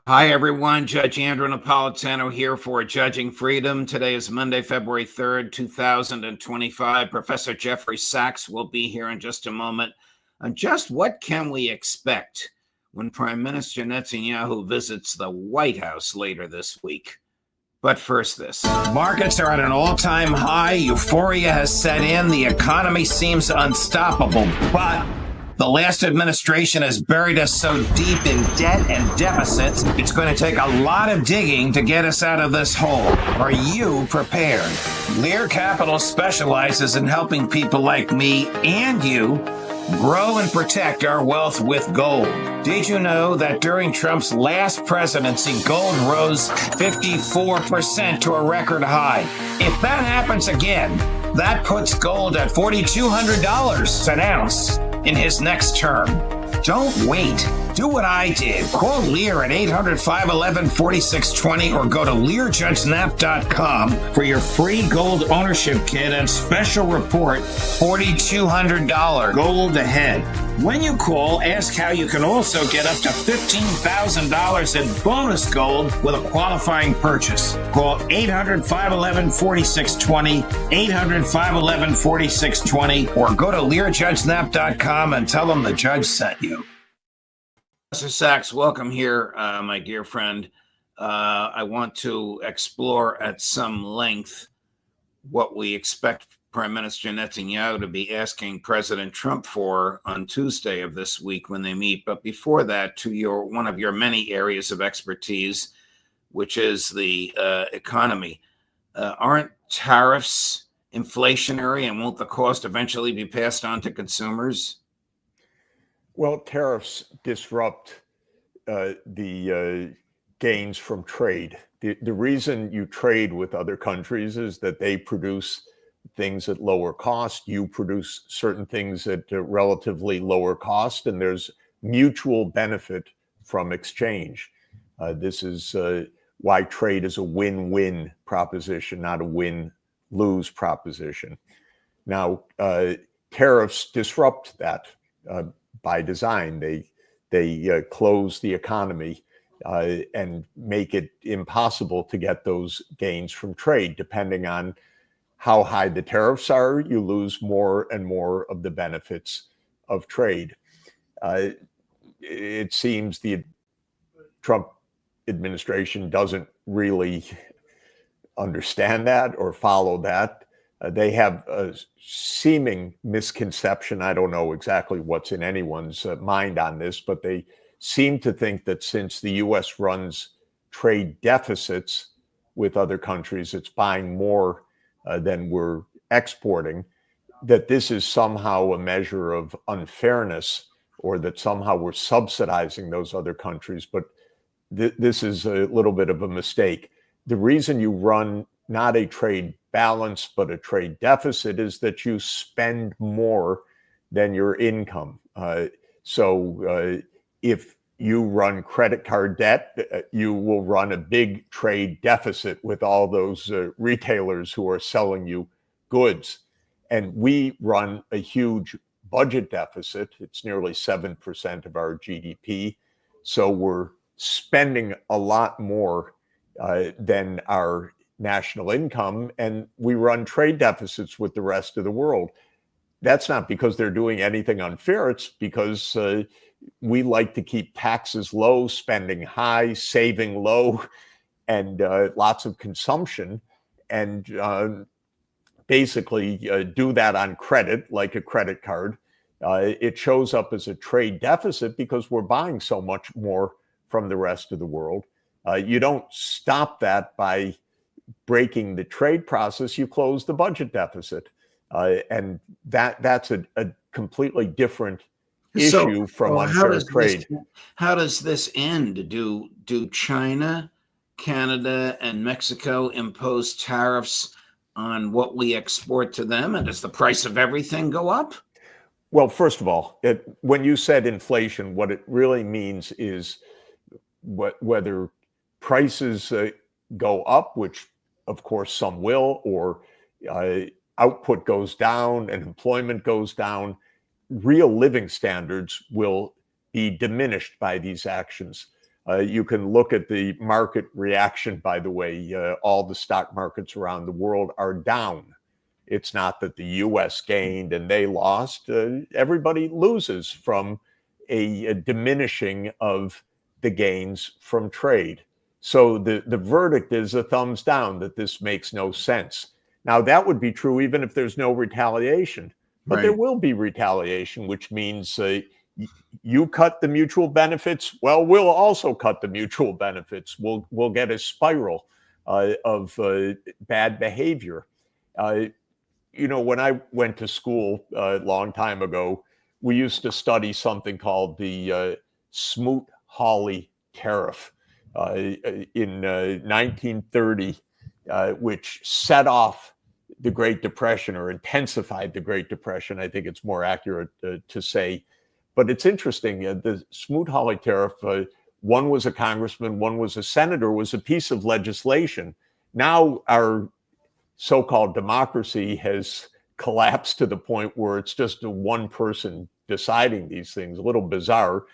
Hi, everyone. Judge Andrew Napolitano here for Judging Freedom. Today is Monday, February 3rd, 2025. Professor Jeffrey Sachs will be here in just a moment. And just what can we expect when Prime Minister Netanyahu visits the White House later this week? But first, this. Markets are at an all-time high. Euphoria has set in. The economy seems unstoppable, but the last administration has buried us so deep in debt and deficits, it's going to take a lot of digging to get us out of this hole. Are you prepared? Lear Capital specializes in helping people like me and you grow and protect our wealth with gold. Did you know that during Trump's last presidency, gold rose 54% to a record high? If that happens again, that puts gold at $4,200 an ounce in his next term. Don't wait. Do what I did. Call Lear at 800-511-4620 or go to LearJudgeNap.com for your free gold ownership kit and special report, $4,200 gold ahead. When you call, ask how you can also get up to $15,000 in bonus gold with a qualifying purchase. Call 800-511-4620, 800-511-4620, or go to LearJudgeNap.com and tell them the judge sent you. Professor Sachs, welcome here, my dear friend. I want to explore at some length what we expect Prime Minister Netanyahu to be asking President Trump for on Tuesday of this week when they meet. But before that, to one of your many areas of expertise, which is the economy. Aren't tariffs inflationary, and won't the cost eventually be passed on to consumers? Well, tariffs disrupt the gains from trade. The reason you trade with other countries is that they produce things at lower cost. You produce certain things at a relatively lower cost, and there's mutual benefit from exchange. This is why trade is a win-win proposition, not a win-lose proposition. Now, tariffs disrupt that by design. They close the economy and make it impossible to get those gains from trade. Depending on how high the tariffs are, you lose more and more of the benefits of trade. It seems the Trump administration doesn't really understand that or follow that. They have a seeming misconception. I don't know exactly what's in anyone's mind on this, but they seem to think that since the U.S. runs trade deficits with other countries, it's buying more than we're exporting, that this is somehow a measure of unfairness, or that somehow we're subsidizing those other countries. But this is a little bit of a mistake. The reason you run not a trade balance, but a trade deficit is that you spend more than your income. So if you run credit card debt, you will run a big trade deficit with all those retailers who are selling you goods. And we run a huge budget deficit. It's nearly 7% of our GDP. So we're spending a lot more than our national income, and we run trade deficits with the rest of the world. That's not because they're doing anything unfair. It's because we like to keep taxes low, spending high, saving low, and lots of consumption, and basically do that on credit, like a credit card. It shows up as a trade deficit because we're buying so much more from the rest of the world. You don't stop that by breaking the trade process. You close the budget deficit. And that's a completely different issue from unfair trade. How does this end? Do China, Canada, and Mexico impose tariffs on what we export to them? And does the price of everything go up? Well, first of all, when you said inflation, what it really means is whether prices go up, which of course some will, or output goes down and employment goes down, real living standards will be diminished by these actions. You can look at the market reaction, by the way. All the stock markets around the world are down. It's not that the US gained and they lost. Everybody loses from a diminishing of the gains from trade. So the verdict is a thumbs down that this makes no sense. Now, that would be true even if there's no retaliation, but there will be retaliation, which means you cut the mutual benefits. Well, we'll also cut the mutual benefits. We'll get a spiral of bad behavior. When I went to school a long time ago, we used to study something called the Smoot-Hawley tariff in 1930, which set off the Great Depression or intensified the Great Depression. I think it's more accurate to say. But it's interesting. The Smoot-Hawley tariff, one was a congressman, one was a senator, was a piece of legislation. Now our so-called democracy has collapsed to the point where it's just one person deciding these things. A little bizarre.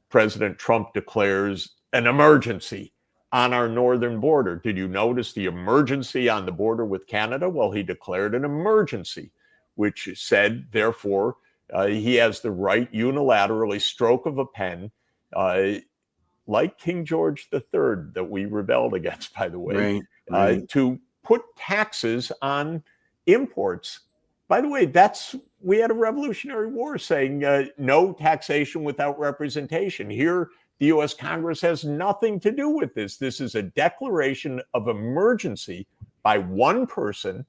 President Trump declares an emergency on our northern border. Did you notice the emergency on the border with Canada? Well, he declared an emergency, which said, therefore, he has the right unilaterally, stroke of a pen, like King George III that we rebelled against, by the way, to put taxes on imports. By the way, we had a Revolutionary War saying no taxation without representation. Here, the U.S. Congress has nothing to do with this. This is a declaration of emergency by one person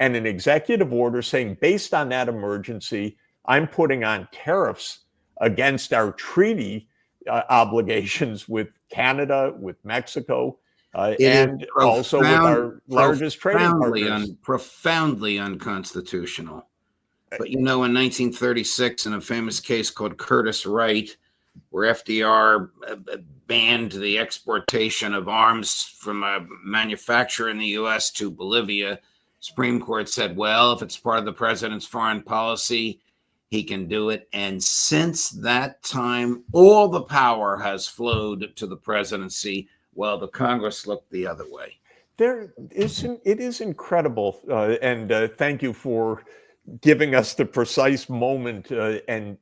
and an executive order saying, based on that emergency, I'm putting on tariffs against our treaty obligations with Canada, with Mexico, and also with our largest trading partners. Profoundly unconstitutional. But in 1936, in a famous case called Curtis Wright, where FDR banned the exportation of arms from a manufacturer in the U.S. to Bolivia, Supreme Court said, well, if it's part of the president's foreign policy, he can do it. And since that time, all the power has flowed to the presidency, while the Congress looked the other way. It is incredible. And thank you for giving us the precise moment and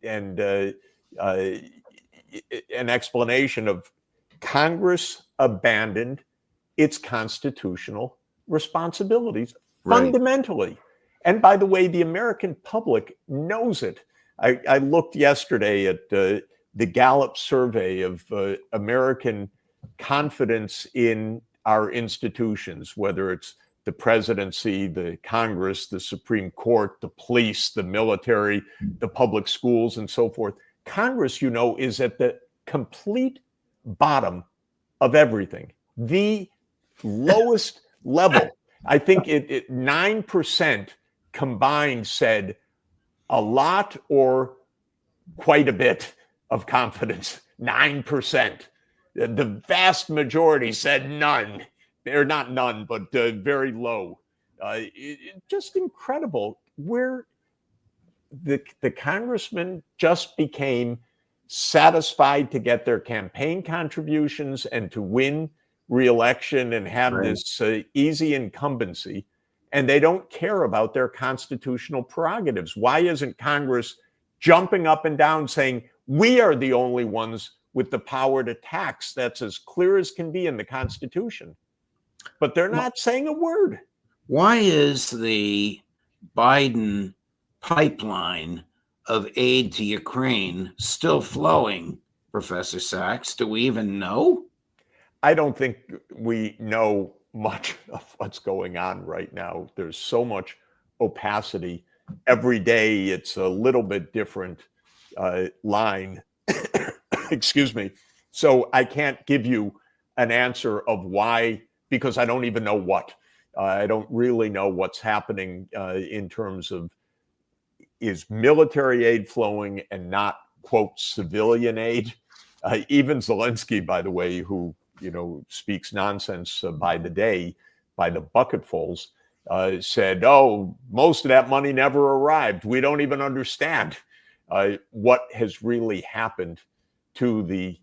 an explanation of Congress abandoned its constitutional responsibilities fundamentally. And by the way, the American public knows it. I looked yesterday at the Gallup survey of American confidence in our institutions, whether it's the presidency, the Congress, the Supreme Court, the police, the military, the public schools, and so forth. Congress, is at the complete bottom of everything, the lowest level. I think 9% combined said a lot or quite a bit of confidence. 9%. The vast majority said none. They're not none, but very low. Just incredible where the congressmen just became satisfied to get their campaign contributions and to win re-election and have this easy incumbency, and they don't care about their constitutional prerogatives. Why isn't Congress jumping up and down saying, we are the only ones with the power to tax? That's as clear as can be in the Constitution. But they're not saying a word. Why is the Biden pipeline of aid to Ukraine still flowing, Professor Sachs? Do we even know? I don't think we know much of what's going on right now. There's so much opacity. Every day it's a little bit different line. Excuse me. So I can't give you an answer of why, because I don't even know what. I don't really know what's happening in terms of, is military aid flowing and not, quote, civilian aid? Even Zelensky, by the way, who speaks nonsense by the day, by the bucketfuls, said, oh, most of that money never arrived. We don't even understand what has really happened to the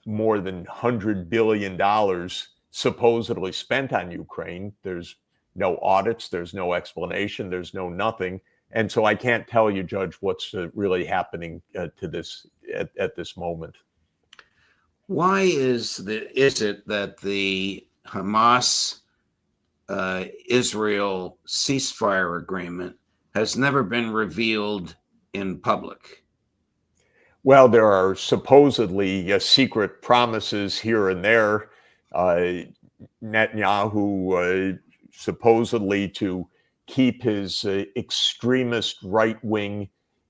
more than $100 billion supposedly spent on Ukraine. There's no audits, there's no explanation, there's no nothing. And so I can't tell you, Judge, what's really happening to this at this moment. Why is it that the Hamas Israel ceasefire agreement has never been revealed in public? Well, there are supposedly secret promises here and there. Netanyahu supposedly to keep his extremist right-wing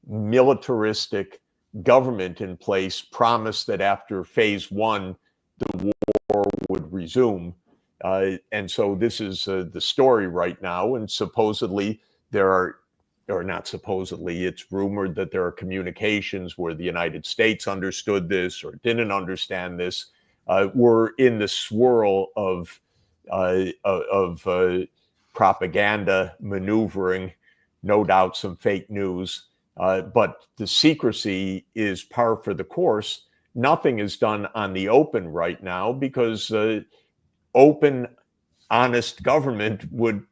militaristic government in place, promised that after phase one, the war would resume. And so this is the story right now. And supposedly there are, or not supposedly, it's rumored that there are communications where the United States understood this or didn't understand this. We're in the swirl of propaganda maneuvering, no doubt some fake news, but the secrecy is par for the course. Nothing is done on the open right now because open, honest government would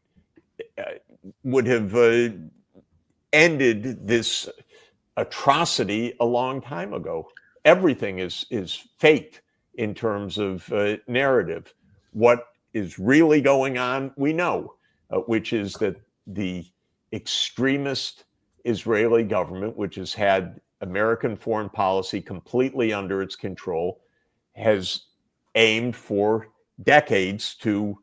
have ended this atrocity a long time ago. Everything is faked in terms of narrative. What is really going on, we know, which is that the extremist Israeli government, which has had American foreign policy completely under its control, has aimed for decades to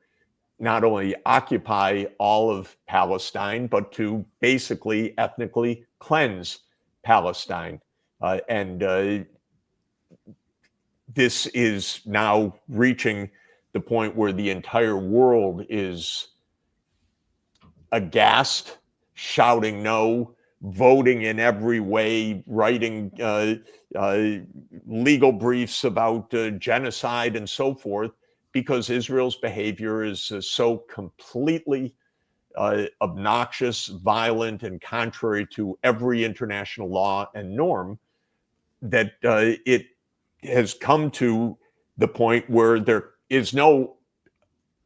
not only occupy all of Palestine, but to basically ethnically cleanse Palestine. And this is now reaching the point where the entire world is aghast, shouting no, voting in every way, writing legal briefs about genocide and so forth, because Israel's behavior is so completely obnoxious, violent, and contrary to every international law and norm that it has come to the point where there is no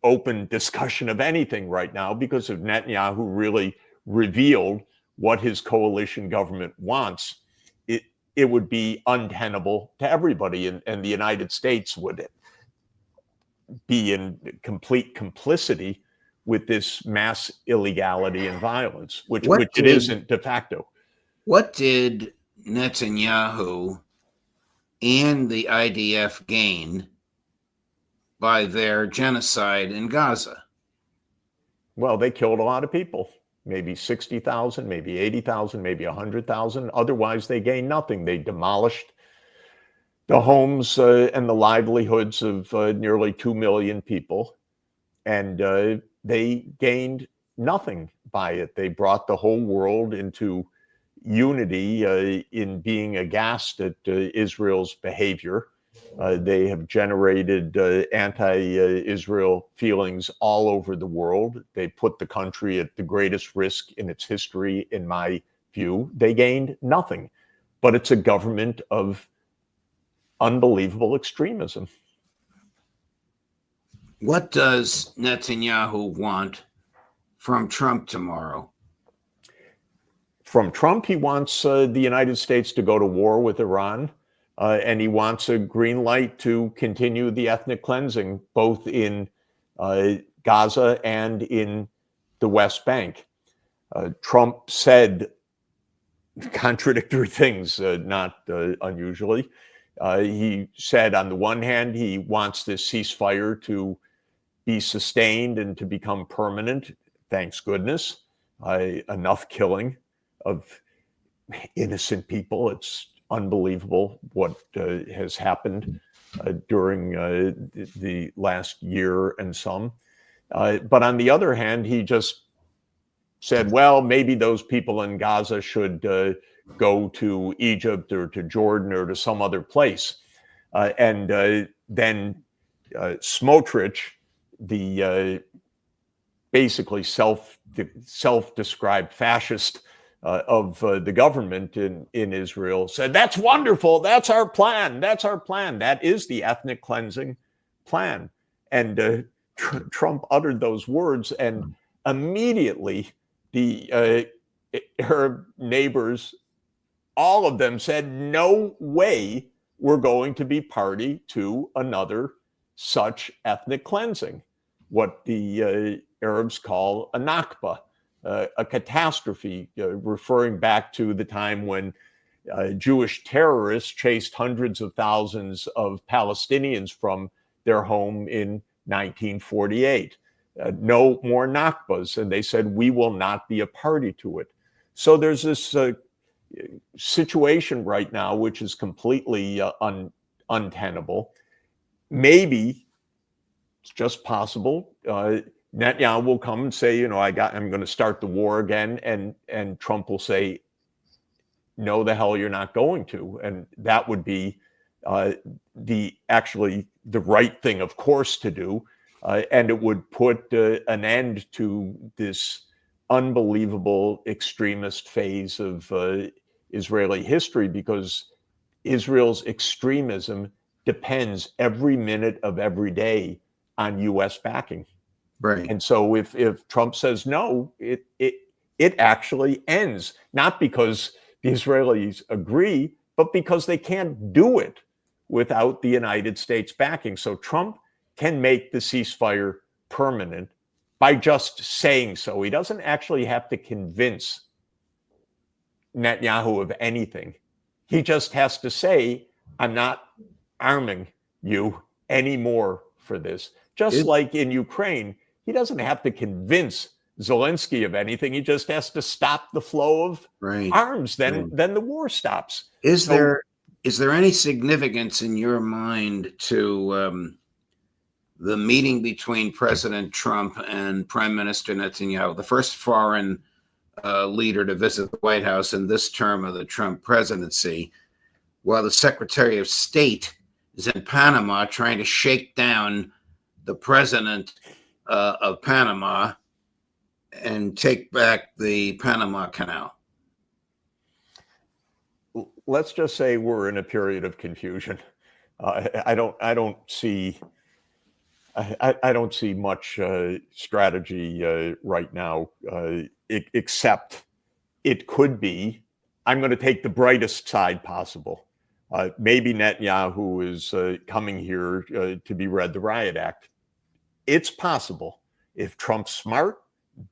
open discussion of anything right now because of Netanyahu really revealed what his coalition government wants. It would be untenable to everybody, and the United States would be in complete complicity with this mass illegality and violence, which it isn't de facto. What did Netanyahu and the IDF gain by their genocide in Gaza? Well, they killed a lot of people, maybe 60,000, maybe 80,000, maybe 100,000. Otherwise, they gained nothing. They demolished the homes and the livelihoods of nearly 2 million people, and they gained nothing by it. They brought the whole world into unity in being aghast at Israel's behavior. They have generated anti-Israel feelings all over the world. They put the country at the greatest risk in its history, in my view. They gained nothing, but it's a government of unbelievable extremism. What does Netanyahu want from Trump tomorrow? From Trump, he wants the United States to go to war with Iran, and he wants a green light to continue the ethnic cleansing, both in Gaza and in the West Bank. Trump said contradictory things, not unusually. He said, on the one hand, he wants this ceasefire to be sustained and to become permanent. Thanks goodness. Enough killing of innocent people. It's unbelievable what has happened during the last year and some. But on the other hand, he just said, well, maybe those people in Gaza should go to Egypt or to Jordan or to some other place. And then Smotrich, the basically self-described fascist of the government in Israel said, "That's wonderful. That's our plan. That's our plan." That is the ethnic cleansing plan. And Trump uttered those words, and immediately the Arab neighbors, all of them said, "No way we're going to be party to another such ethnic cleansing," what the Arabs call a Nakba, a catastrophe, referring back to the time when Jewish terrorists chased hundreds of thousands of Palestinians from their home in 1948. No more Nakbas. And they said, "We will not be a party to it." So there's this situation right now which is completely untenable. Maybe it's just possible Netanyahu will come and say, I'm going to start the war again, and Trump will say, "No, the hell you're not going to," and that would be the right thing, of course, to do, and it would put an end to this unbelievable extremist phase of Israeli history, because Israel's extremism depends every minute of every day on U.S. backing. Right. And so if Trump says no, it actually ends, not because the Israelis agree, but because they can't do it without the United States backing. So Trump can make the ceasefire permanent by just saying so. He doesn't actually have to convince Netanyahu of anything. He just has to say, "I'm not arming you anymore for this." Just like in Ukraine, he doesn't have to convince Zelensky of anything. He just has to stop the flow of arms. Then the war stops. Is there any significance in your mind to the meeting between President Trump and Prime Minister Netanyahu, the first foreign leader to visit the White House in this term of the Trump presidency, while the Secretary of State is in Panama trying to shake down the president of Panama and take back the Panama Canal? Let's just say we're in a period of confusion. I don't see much strategy right now, except it could be, I'm going to take the brightest side possible. Maybe Netanyahu is coming here to be read the riot act. It's possible. If Trump's smart,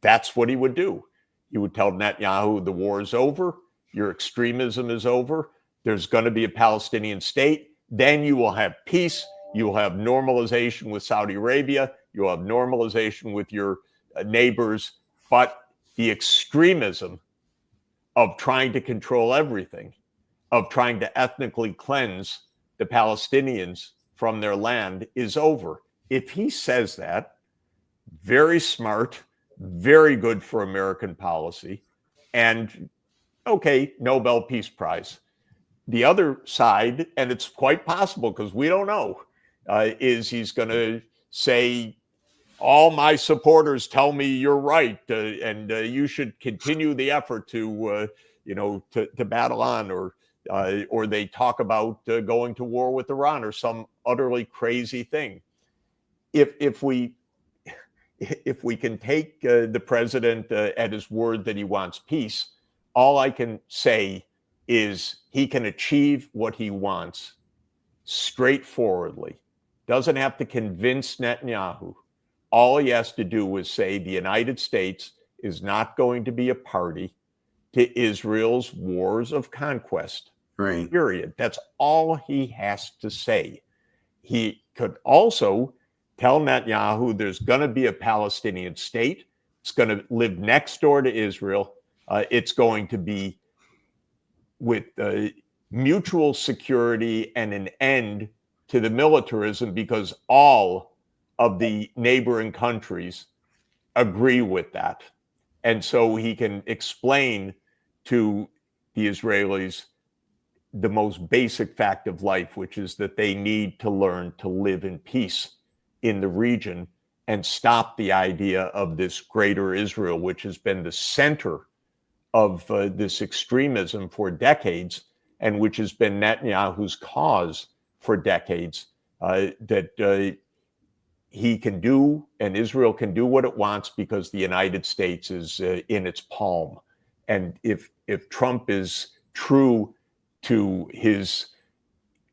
that's what he would do. He would tell Netanyahu the war is over, your extremism is over, there's going to be a Palestinian state, then you will have peace, you will have normalization with Saudi Arabia, you'll have normalization with your neighbors, but the extremism of trying to control everything, of trying to ethnically cleanse the Palestinians from their land is over. If he says that, very smart, very good for American policy, and okay, Nobel Peace Prize. The other side, and it's quite possible because we don't know, is he's going to say, all my supporters tell me you're right, and you should continue the effort to battle on, or they talk about going to war with Iran or some utterly crazy thing. If we can take the president at his word that he wants peace, all I can say is he can achieve what he wants straightforwardly. Doesn't have to convince Netanyahu. All he has to do is say the United States is not going to be a party to Israel's wars of conquest. Right. Period. That's all he has to say. He could also tell Netanyahu there's going to be a Palestinian state. It's going to live next door to Israel. It's going to be with mutual security and an end to the militarism, because all of the neighboring countries agree with that. And so he can explain to the Israelis the most basic fact of life, which is that they need to learn to live in peace in the region and stop the idea of this greater Israel, which has been the center of this extremism for decades, and which has been Netanyahu's cause for decades, that he can do and Israel can do what it wants because the United States is in its palm. And if Trump is true to his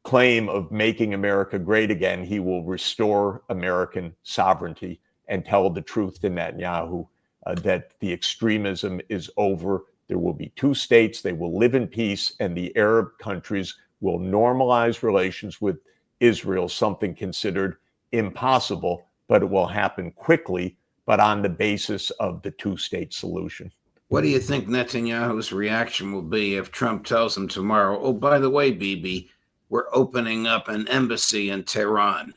claim of making America great again, he will restore American sovereignty and tell the truth to Netanyahu that the extremism is over. There will be two states, they will live in peace, and the Arab countries will normalize relations with Israel, something considered impossible, but it will happen quickly, but on the basis of the two-state solution. What do you think Netanyahu's reaction will be if Trump tells him tomorrow, oh, by the way, Bibi, we're opening up an embassy in Tehran?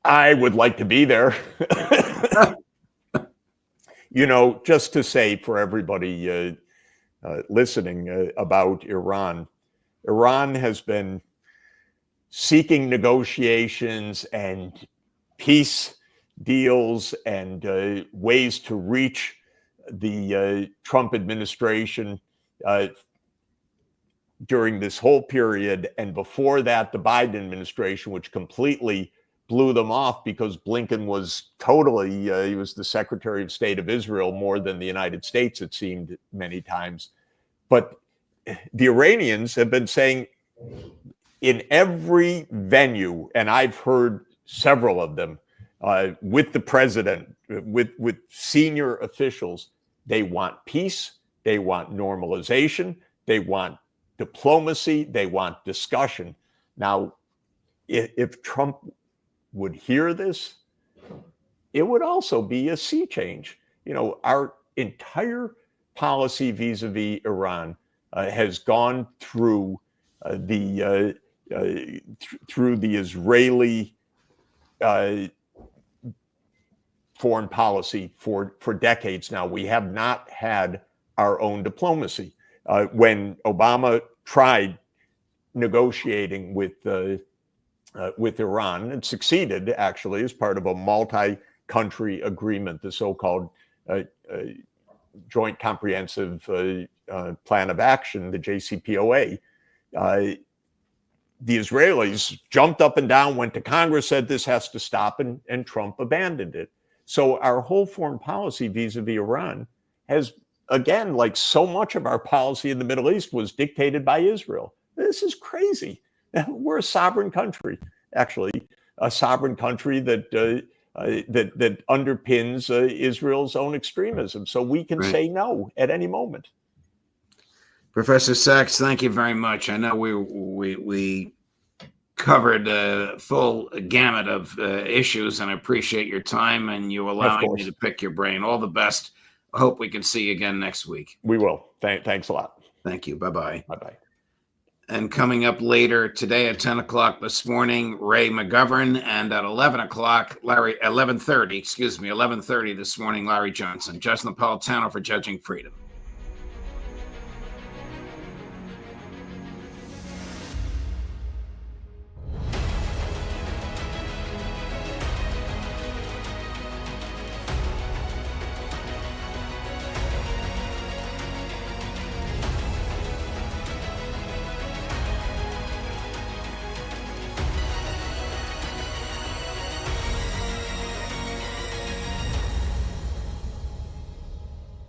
I would like to be there. Just to say for everybody listening about Iran, Iran has been seeking negotiations and peace deals and ways to reach the Trump administration during this whole period. And before that, the Biden administration, which completely blew them off because Blinken was totally, he was the Secretary of State of Israel more than the United States, it seemed many times. But the Iranians have been saying in every venue, and I've heard several of them, with the president, with senior officials, they want peace, they want normalization, they want diplomacy, they want discussion. Now, if Trump would hear this, it would also be a sea change. Our entire policy vis-a-vis Iran has gone through the Israeli foreign policy for decades now. We have not had our own diplomacy. When Obama tried negotiating with Iran and succeeded, actually, as part of a multi-country agreement, the so-called Joint Comprehensive Plan of Action, the JCPOA, the Israelis jumped up and down, went to Congress, said this has to stop, and Trump abandoned it. So our whole foreign policy vis-a-vis Iran has, again, like so much of our policy in the Middle East, was dictated by Israel. This is crazy. We're a sovereign country, actually, a sovereign country that underpins Israel's own extremism. So we can say no at any moment. Professor Sachs, thank you very much. I know we covered a full gamut of issues, and I appreciate your time and you allowing me to pick your brain. All the best. I hope we can see you again next week. We will. Thanks a lot. Thank you. Bye-bye. Bye-bye. And coming up later today at 10 o'clock this morning, Ray McGovern, and at 11:30 this morning, Larry Johnson. Judge Napolitano for Judging Freedom.